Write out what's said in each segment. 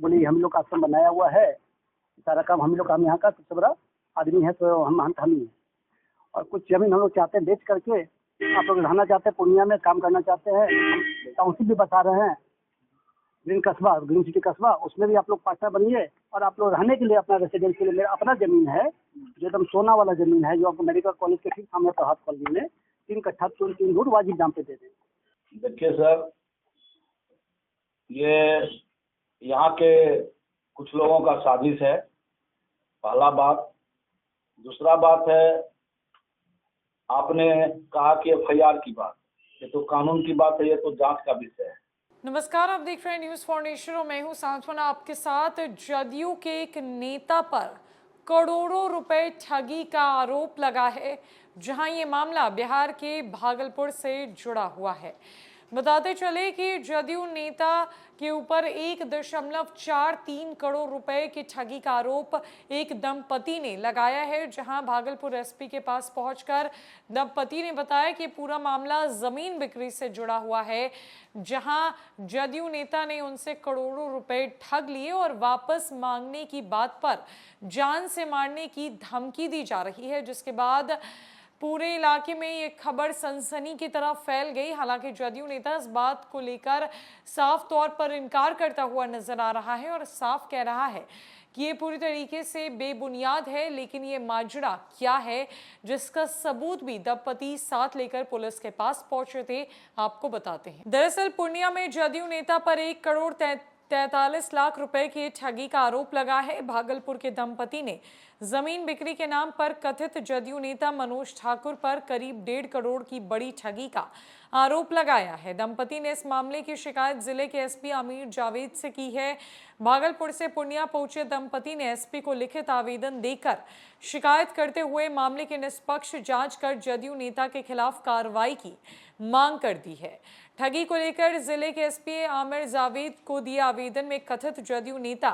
बोले हम लोग का आश्रम बनाया हुआ है, सारा काम हम लोग का, हम यहाँ का सबसे बड़ा आदमी है, तो हम महंत हम ही हैं। और कुछ जमीन हम लोग चाहते हैं बेच करके आप लोग रहना चाहते हैं, पूर्णिया में काम करना चाहते हैं, टाउनशिप भी बता रहे हैं, ग्रीन सिटी कस्बा, उसमें भी आप लोग पार्टनर बनिए। और आप लोग रहने के लिए अपना रेसिडेंस के लिए मेरा अपना जमीन है, जो एकदम सोना वाला जमीन है, जो आपको मेडिकल कॉलेज के ठीक सामने प्रभात कॉलोनी में 3 कट्ठा 3 फुट वाजिब दाम पे दे दें। देखिए सर, ये यहाँ के कुछ लोगों का साजिश है, पहला बात। दूसरा बात है, आपने कहा कि एफआईआर की बात, ये तो कानून की बात है, ये तो जांच का विषय है। नमस्कार, आप देख रहे हैं न्यूज़ फॉर नेशन और मैं हूं सांत्वना आपके साथ। जदयू के एक नेता पर करोड़ों रुपए ठगी का आरोप लगा है, जहां ये मामला बिहार के भागलपुर से जुड़ा हुआ है। बताते चले कि जदयू नेता के ऊपर 1.43 करोड़ रुपए की ठगी का आरोप एक दंपति ने लगाया है, जहां भागलपुर एसपी के पास पहुंचकर दंपति ने बताया कि पूरा मामला जमीन बिक्री से जुड़ा हुआ है, जहां जदयू नेता ने उनसे करोड़ों रुपए ठग लिए और वापस मांगने की बात पर जान से मारने की धमकी दी जा रही है, जिसके बाद पूरे इलाके में ये खबर सनसनी की तरफ फैल गई। हालांकि जदयू नेता इस बात को लेकर साफ तौर पर इनकार करता हुआ नजर आ रहा है और साफ कह रहा है कि ये पूरी तरीके से बेबुनियाद है। लेकिन ये माजरा क्या है, जिसका सबूत भी दंपति साथ लेकर पुलिस के पास पहुंचे थे, आपको बताते हैं। दरअसल पूर्णिया में जदयू नेता पर 1.43 लाख रुपए की ठगी का आरोप लगा है। भागलपुर के दंपति ने जमीन बिक्री के नाम पर कथित जदयू नेता मनोज ठाकुर पर करीब 1.5 करोड़ की बड़ी ठगी का आरोप लगाया है। दंपति ने इस मामले की शिकायत जिले के एसपी आमिर जावेद से की है। भागलपुर से पूर्णिया पहुंचे दंपति ने एसपी को लिखित आवेदन देकर शिकायत करते हुए मामले की निष्पक्ष जांच कर जदयू नेता के खिलाफ कार्रवाई की मांग कर दी है। ठगी को लेकर जिले के एसपी आमिर जावेद को दिए आवेदन में कथित जदयू नेता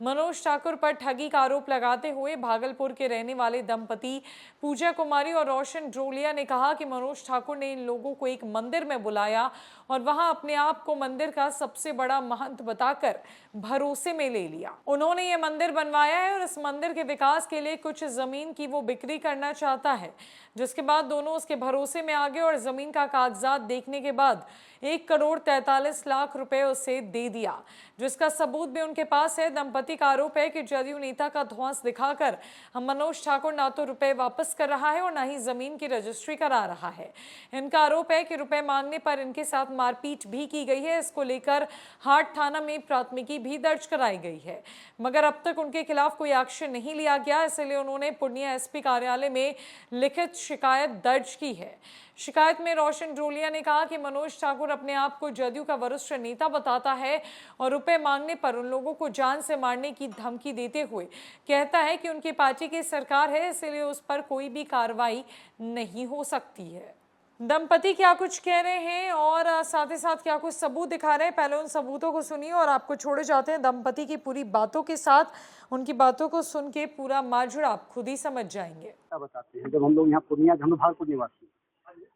मनोज ठाकुर पर ठगी का आरोप लगाते हुए भागलपुर के रहने वाले दंपति पूजा कुमारी और रोशन ड्रोलिया ने कहा कि मनोज ठाकुर ने इन लोगों को एक मंदिर में बुलाया और वहां अपने आप को मंदिर का सबसे बड़ा महंत बताकर भरोसे में ले लिया। उन्होंने ये मंदिर बनवाया है और इस मंदिर के विकास के लिए कुछ जमीन की वो बिक्री करना चाहता है, जिसके बाद दोनों उसके भरोसे में आ गए और जमीन का कागजात देखने के बाद 1.43 लाख रुपए उसे दे दिया, जिसका सबूत भी उनके पास है। दंपति का आरोप है कि जदयू नेता का ध्वंस दिखाकर मनोज ठाकुर ना तो रुपए वापस कर रहा है और ना ही जमीन की रजिस्ट्री करा रहा है। इनका आरोप है कि रुपए मांगने पर इनके साथ मारपीट भी की गई है। इसको लेकर हाट थाना में प्राथमिकी भी दर्ज कराई गई है, मगर अब तक उनके खिलाफ कोई एक्शन नहीं लिया गया, इसलिए उन्होंने पूर्णिया एसपी कार्यालय में लिखित शिकायत दर्ज की है। शिकायत में रोशन ड्रोलिया ने कहा कि मनोज ठाकुर अपने आप को जदयू का वरिष्ठ नेता बताता है और रुपए मांगने पर उन लोगों को जान से मारने की धमकी देते हुए कहता है कि उनकी पार्टी की सरकार है, इसलिए उस पर कोई भी कार्रवाई नहीं हो सकती है। दंपति क्या कुछ कह रहे हैं और साथ ही साथ क्या कुछ सबूत दिखा रहे हैं, पहले उन सबूतों को सुनिए और आपको छोड़े जाते हैं दंपति की पूरी बातों के साथ। उनकी बातों को सुन के पूरा माजरा आप खुद ही समझ जाएंगे। बताते हैं, जब हम लोग यहाँ पूर्णिया भागलपुर निवासी,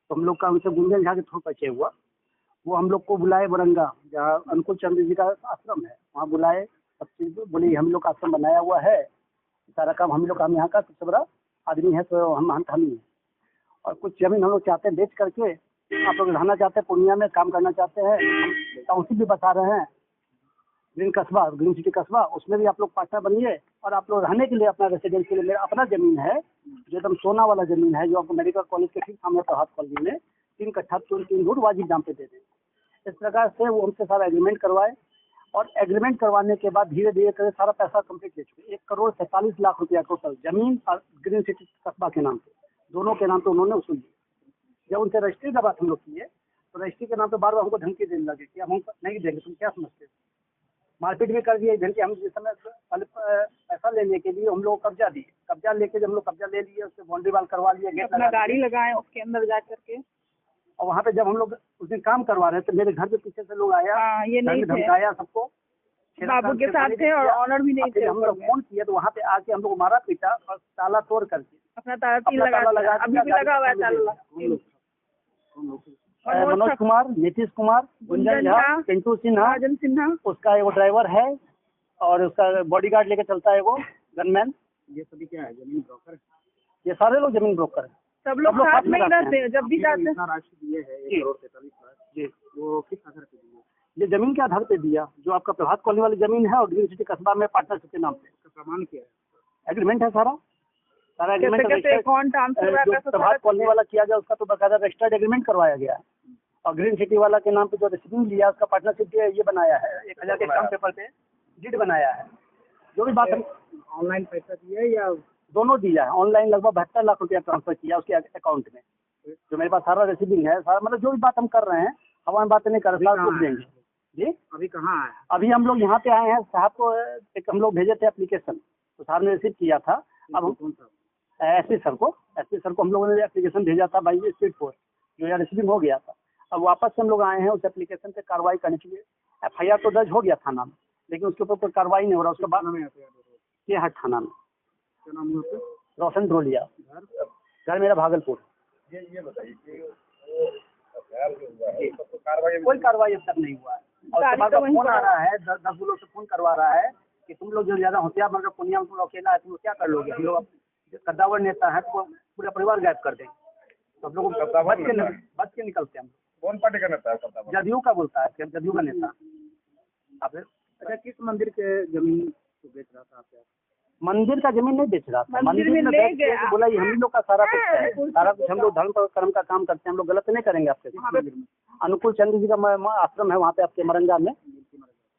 तो हम लोग का उनसे गुंजन झा के थ्रू परिचय हुआ। वो हम लोग को बुलाए बरंगा, जहाँ अनुकूल चंद्र जी का आश्रम है, वहाँ बुलाए। सब चीज बोले हम लोग का आश्रम बनाया हुआ है, सारा काम हम लोग का, हम यहाँ का सबसे बड़ा आदमी है, तो हम महंत हम ही हैं। और कुछ जमीन हम लोग चाहते हैं बेच करके आप लोग रहना चाहते हैं, पूर्णिया में काम करना चाहते हैं, टाउनशिप भी बता रहे हैं, ग्रीन सिटी कस्बा, उसमें भी आप लोग पार्टनर बनिए। और आप लोग रहने के लिए अपना रेसिडेंस के लिए मेरा अपना जमीन है, जो एकदम सोना वाला जमीन है, जो आपको मेडिकल कॉलेज के ठीक सामने प्रभात कॉलोनी में 3 कट्ठा 3 फुट वाजिब दाम पे दे दें। इस प्रकार से वो उनसे सारा एग्रीमेंट करवाए और एग्रीमेंट करवाने के बाद धीरे धीरे करके सारा पैसा कंप्लीट ले चुके। 1.43 लाख रुपया टोटल जमीन और ग्रीन सिटी कस्बा के नाम पे, दोनों के नाम पे उन्होंने वसूल लिया। जब उनसे रजिस्ट्री का बात हम लोग किए, तो रजिस्ट्री के नाम पे बार बार हमको धमकी देने लगे कि हम नहीं देंगे, तुम क्या समझते हो। मारपीट भी कर दिए, कि हम जिस समय पहले पैसा लेने के लिए हम लोग कब्जा दिए, कब्जा लेके जब हम लोग कब्जा ले लिए, उससे बाउंड्री वाल करवा लिए, गेट अपना गाड़ी लगाए उसके अंदर जा करके। और वहाँ पे जब हम लोग उस दिन काम करवा रहे थे, मेरे घर के पीछे से लोग आया, ये नहीं धमकाया सबको, बाबू के साथ थे और ऑनर भी नहीं थे। हम लोग फोन किए तो वहाँ पे आके हम लोग मारा पीटा और ताला तोड़ करके अपना ताला लगा, अभी भी लगा हुआ है ताला। मनोज कुमार, नीतीश कुमार, गुंजन झा, पिंटू सिन्हा, राजन सिन्हा, उसका वो ड्राइवर है, और उसका बॉडीगार्ड लेके चलता है वो गनमैन। ये सभी क्या है, जमीन ब्रोकर? ये सारे लोग जमीन ब्रोकर हैं। सब लोग साथ में ही रहते हैं, जब भी जाते हैं। इतना राशि दिए है जी। 1,43,00,000 जी, वो किस आधार पे दिए? ये जमीन के आधार पे दिया, जो आपका प्रभात कॉलोनी वाली जमीन है और ग्रीन सिटी कस्बा में पार्टनरशिप के नाम पे उसका प्रमाण क्या है? एग्रीमेंट है, सारा कैसे एग्रीमेंट कैसे कौन ट्रांसफर हुआ, जो कैसे प्रभात सारा कॉलोनी वाला किया गया उसका तो बाकायदा रजिस्टर्ड एग्रीमेंट करवाया गया है, और ग्रीन सिटी वाला के नाम पे जो रिसीविंग लिया उसका पार्टनरशिप ये बनाया है, 1,000 के स्टाम्प पेपर पे डीड बनाया है। जो भी बात है, ऑनलाइन पैसा दिए या दोनों दिया है। ऑनलाइन लगभग 72 लाख रुपया ट्रांसफर किया उसके अकाउंट में, जो मेरे पास सारा रिसीविंग है, सारा मतलब जो भी बात हम कर रहे हैं हवाई बातें नहीं कर रहे, सारा कुछ देंगे। जी, अभी कहाँ है? अभी हम लोग यहाँ पे आए हैं, साहब को एक हम लोग भेजे थे एप्लीकेशन, तो साहब ने रिसीव किया था। अब कौन सा? एसपी सर को हम लोगों ने एप्लीकेशन भेजा था बाई स्पीड पोस्ट, जो यहाँ रिसीविंग हो गया था। अब वापस से हम लोग आए हैं उस एप्लीकेशन पे कार्रवाई करने के लिए। FIR तो दर्ज हो गया थाना में, लेकिन उसके ऊपर कोई कार्रवाई नहीं हो रहा। उसके बाद में FIR ये हट थाना में। क्या नाम है आपका? रोशन ड्रोलिया। घर? घर मेरा भागलपुर। ये बताइए कि वो FIR जो हुआ है उसका तो कार्रवाई कोई कार्रवाई अब तक नहीं हुआ है, और उसके बाद फोन आ रहा है, 10 लोग से फोन करवा रहा है कि तुम लोग जो ज्यादा होशियार मतलब पुनिया में तुम लोग अकेला है, तुम लोग क्या कर लोगे, हम लोग कद्दावर नेता है तो पूरा परिवार गायब कर देंगे। तो हम लोग बच के निकलते हैं। कौन पार्टी का नेता है? जदयू का बोलता है, जदयू का नेता। अब अच्छा, किस मंदिर के जमीन को बेच रहा था आप? मंदिर का जमीन नहीं बेच रहा था, मंदिर में ले बेच के गया। बोला ये हम ही लोग का सारा कुछ है, सारा कुछ हम लोग धर्म पर कर्म का काम करते हैं, हम लोग गलत नहीं करेंगे आपके। अनुकूल चंद्र जी का आश्रम है वहाँ पे आपके मरंगा में,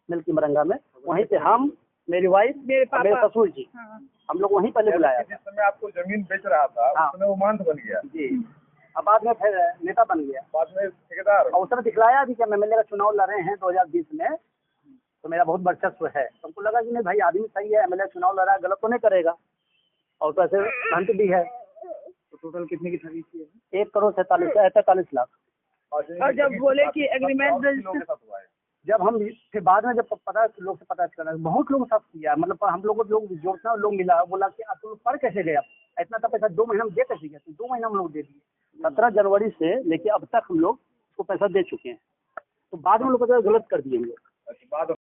मिल्की मरंगा में, वहीं पे हम, मेरी वाइफ, मेरे पापा, मेरे ससुर जी, हाँ। हम लोग वहीं पहले बुलाया। जिस समय आपको जमीन बेच रहा था हाँ। उस समय वो मांध बन गया जी, अब बाद में फिर नेता बन गया, बाद में ठेकेदार। और उसने दिखलाया भी कि हम MLA का चुनाव लड़ रहे हैं 2020 में, तो मेरा बहुत वर्चस्व है। तो हमको लगा कि नहीं भाई आदमी सही है, MLA चुनाव लड़ रहा है, गलत तो नहीं करेगा, और तो ऐसे घंट भी है। तो टोटल कितने की ठगी की है? 1,43 लाख। और जब बोले कि एग्रीमेंट रजिस्टर, जब हम फिर बाद में जब पता लोग से पता चला, बहुत लोग साथ किया, मतलब हम लोग जोड़ना लोग मिला, बोला कि आप लोग पर कैसे गया, इतना सा पैसा 2 महीना में दे कैसे गया, तो 2 महीना हम लोग दे दिए। 17 जनवरी से लेके अब तक हम लोग उसको पैसा दे चुके हैं, तो बाद में लोग गलत कर दिए हम लोग।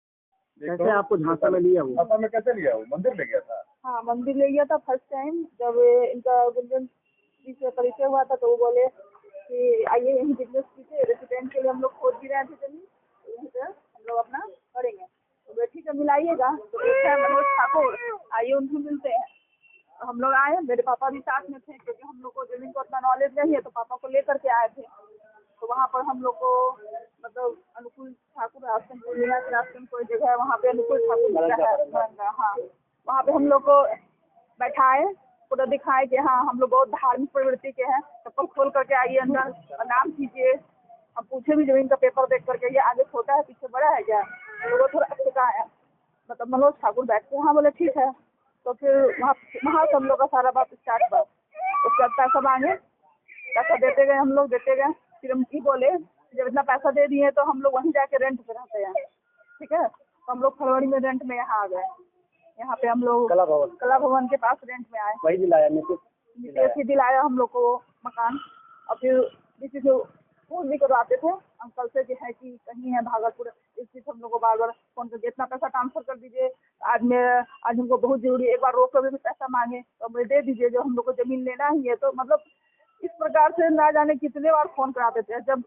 कैसे आपको झांसा में लिया? वो झांसा में कैसे लिया? वो मंदिर ले गया था? हाँ मंदिर ले गया था फर्स्ट टाइम, जब इनका गुंजन जी से परिचय हुआ था तो वो बोले कि आइए यहीं बिजनेस कीजिए, रेसिडेंट के लिए हम लोग खोज भी रहे थे जमीन, यहीं से हम लोग अपना करेंगे। तो वे ठीक है मिलाइएगा, तो एक है मनोज ठाकुर, आइए उनसे मिलते हैं। तो हम लोग आए, मेरे पापा भी साथ में थे, क्योंकि हम लोग को जमीन को उतना नॉलेज नहीं है, तो पापा को लेकर के आए थे। तो वहाँ पर हम लोग को मतलब अनुकूल ठाकुर आश्रम, पूर्णिया के आश्रम कोई जगह है, वहाँ पे अनुकूल ठाकुर लिखा है मरंगा, हाँ, वहाँ पे हम लोग को बैठाए, पूरा दिखाए कि हाँ हम लोग बहुत धार्मिक प्रवृत्ति के हैं, चप्पल खोल करके आइए अंदर, प्रणाम कीजिए। अब पूछे भी जमीन का पेपर देख करके, ये आगे छोटा है पीछे बड़ा है क्या, तो वो थोड़ा अच्छा है, मतलब मनोज ठाकुर बैठते हैं। हाँ बोले ठीक है। तो फिर वहाँ से हम लोग का सारा बात स्टार्ट हुआ। उसके बाद पैसा मांगे, पैसा देते गए, हम लोग देते गए। फिर हम की बोले जब इतना पैसा दे दिए तो हम लोग वहीं जाके रेंट पे रहते हैं, ठीक है। तो हम लोग फरवरी में रेंट में यहाँ आ गए। यहाँ पे हम लोग कला भवन के पास रेंट में आए, वही दिलाया नीतीश ही दिलाया हम लोग को मकान। और फिर किसी से फोन भी करवाते थे अंकल से कि है कि कहीं है भागलपुर, इस चीज हम लोग को बार बार फोन करके इतना पैसा ट्रांसफर कर दीजिए, आज हमको बहुत जरूरी, एक बार रोक कर भी पैसा मांगे तो मुझे दे दीजिए, जो हम लोग को जमीन लेना ही है। तो मतलब इस प्रकार से ना जाने कितने बार फोन कराते थे। जब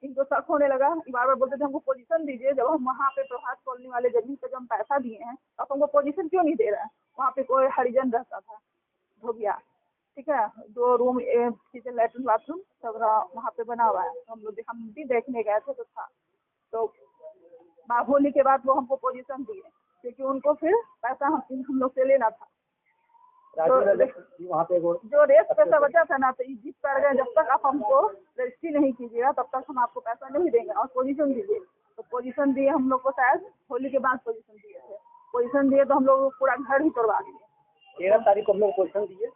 इनको शक होने लगा, बार बार बोलते थे हमको पोजीशन दीजिए, जब हम वहाँ पे प्रभात कॉलोनी वाले जमीन पे जब हम पैसा दिए हैं तो आप हमको पोजीशन क्यों नहीं दे रहे हैं। वहाँ पे कोई हरिजन रहता था, धोबिया, ठीक है, 2 रूम, किचन, लेटरिन, बाथरूम सब वहाँ पे बना हुआ है। तो हम भी देखने गए थे तो था। तो होली के बाद वो हमको पोजीशन दिए, क्योंकि उनको फिर पैसा हम लोग से लेना था। तो वहाँ पे जो रेस पैसा बचा था ना, तो जिस कर गए, जब तक आप हमको रजिस्ट्री नहीं कीजिएगा तब तक हम आपको पैसा नहीं देंगे और पोजीशन दीजिए। तो पोजीशन दिए हम लोग को, शायद होली के बाद पोजीशन दिए थे। पोजीशन दिए तो हम लोग पूरा घर ही तोड़वा दिए। 13 तारीख को हम लोग पोजीशन दिए,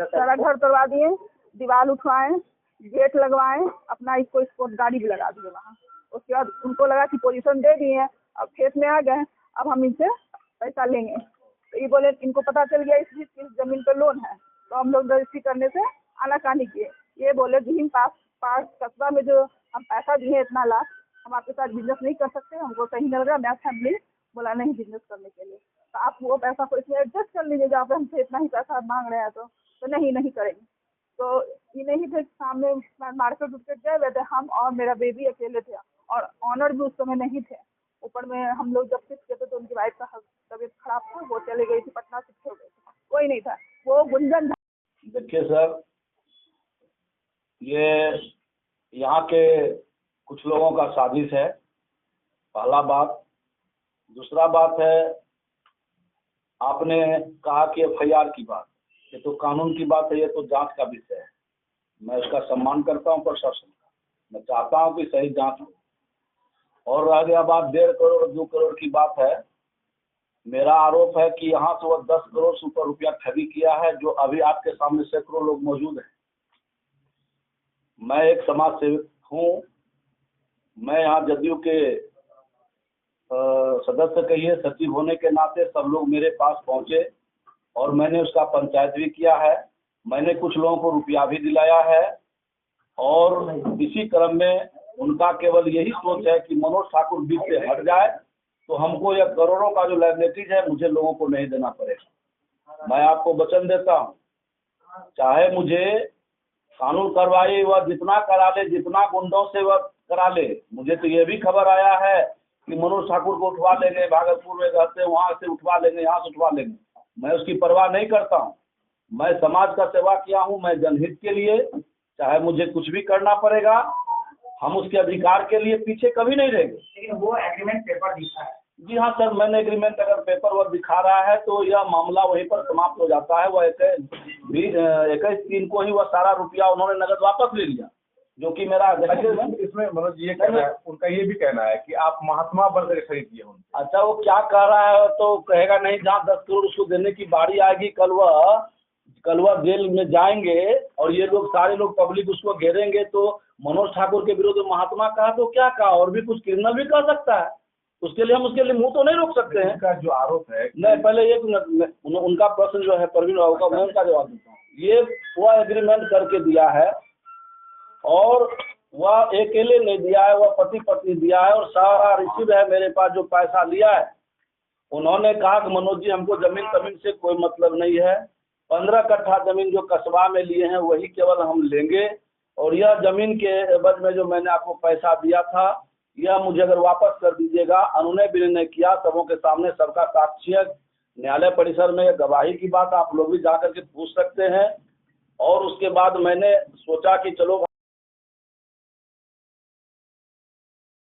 सारा घर तोड़वा दिए, दीवार उठवाए, गेट लगवाए, अपना इसको गाड़ी भी लगा दिए वहाँ। उसके बाद उनको लगा कि पोजीशन दे दिए, अब खेत में आ गए, अब हम इनसे पैसा लेंगे। तो ये बोले, इनको पता चल गया इस जमीन पर लोन है, तो हम लोग रजिस्ट्री करने से आनाकानी किए। ये बोले कि पास कस्बा में जो हम पैसा दिए इतना लाख, हम आपके साथ बिजनेस नहीं कर सकते, हमको सही नहीं लग रहा, मैं फैमिली बोला नहीं बिजनेस करने के लिए, तो आप वो पैसा को इसमें एडजस्ट कर लीजिए, जहाँ पे हमसे इतना ही पैसा मांग रहे हैं तो नहीं करेंगे। तो ये नहीं थे, सामने मार्केट उर्केट गए हुए थे हम और मेरा बेबी अकेले थे, और ऑनर भी उस समय नहीं थे। ऊपर में हम लोग जब शिफ्ट किए थे तो उनकी वाइफ का तबीयत खराब था, वो चले गई थी पटना, शिफ्ट हो गई थी, कोई नहीं था। वो गुंजन देखिए सर, ये यहाँ के कुछ लोगों का साजिश है, पहला बात। दूसरा बात है, आपने कहा कि FIR की बात, ये तो कानून की बात है, ये तो जांच का विषय है। मैं उसका सम्मान करता हूँ प्रशासन का, मैं चाहता हूँ कि सही जांच हो। और रह गया बात 1.5 करोड़ 2 करोड़ की बात है, मेरा आरोप है कि यहाँ से वो 10 करोड़ से ऊपर रुपया ठगी किया है, जो अभी आपके सामने सैकड़ों लोग मौजूद हैं। मैं एक समाज सेवक हूँ, मैं यहाँ जदयू के सदस्य कहिए, सचिव होने के नाते सब लोग मेरे पास पहुँचे और मैंने उसका पंचायत भी किया है। मैंने कुछ लोगों को रुपया भी दिलाया है, और इसी क्रम में उनका केवल यही सोच है कि मनोज ठाकुर बीच से हट जाए तो हमको यह करोड़ों का जो लायबिलिटीज है मुझे लोगों को नहीं देना पड़ेगा। मैं आपको वचन देता हूँ, चाहे मुझे कानून कार्रवाई वह जितना करा ले, जितना गुंडों से वह करा ले। मुझे तो ये भी खबर आया है कि मनोज ठाकुर को उठवा लेंगे, भागलपुर में रहते वहाँ से उठवा लेंगे, यहाँ से उठवा लेंगे। मैं उसकी परवाह नहीं करता हूँ। मैं समाज का सेवा किया हूँ, मैं जनहित के लिए, चाहे मुझे कुछ भी करना पड़ेगा, हम उसके अधिकार के लिए पीछे कभी नहीं रहेंगे। लेकिन वो एग्रीमेंट पेपर दिखा है। जी हाँ सर, मैंने एग्रीमेंट अगर पेपर वर्क दिखा रहा है तो यह मामला वहीं पर समाप्त हो जाता है। वह 21/3 को ही वह सारा रुपया उन्होंने नगद वापस ले लिया, जो कि मेरा इसमें मनोज ये कहना है, उनका ये भी कहना है कि आप महात्मा बनकर खरीद दिए होंगे। अच्छा, वो क्या कह रहा है तो कहेगा नहीं, जहाँ 10 करोड़ उसको देने की बारी आएगी, कल वह जेल में जाएंगे और ये लोग सारे लोग पब्लिक उसको घेरेंगे, तो मनोज ठाकुर के विरुद्ध महात्मा कहा तो क्या कहा, और भी कुछ क्रिमिनल भी कर सकता है। उसके लिए हम उसके लिए मुंह तो नहीं रोक सकते हैं। उनका जो आरोप है, नहीं, पहले एक मिनट, उनका प्रश्न जो है परवीन राव का, मैं उनका जवाब देता हूँ। ये वह एग्रीमेंट करके दिया है, और वह अकेले नहीं दिया है, वह पति पत्नी दिया है, और सारा रिसीव है मेरे पास जो पैसा लिया है। उन्होंने कहा कि मनोज जी हमको जमीन से कोई मतलब नहीं है, 15 कट्ठा जमीन जो कस्बा में लिए हैं वही केवल हम लेंगे, और यह जमीन के एवज में जो मैंने आपको पैसा दिया था यह मुझे अगर वापस कर दीजिएगा। अनुनय विनय किया सबों के सामने, सबका साक्षी है, न्यायालय परिसर में गवाही की बात आप लोग भी जाकर के पूछ सकते हैं। और उसके बाद मैंने सोचा कि चलो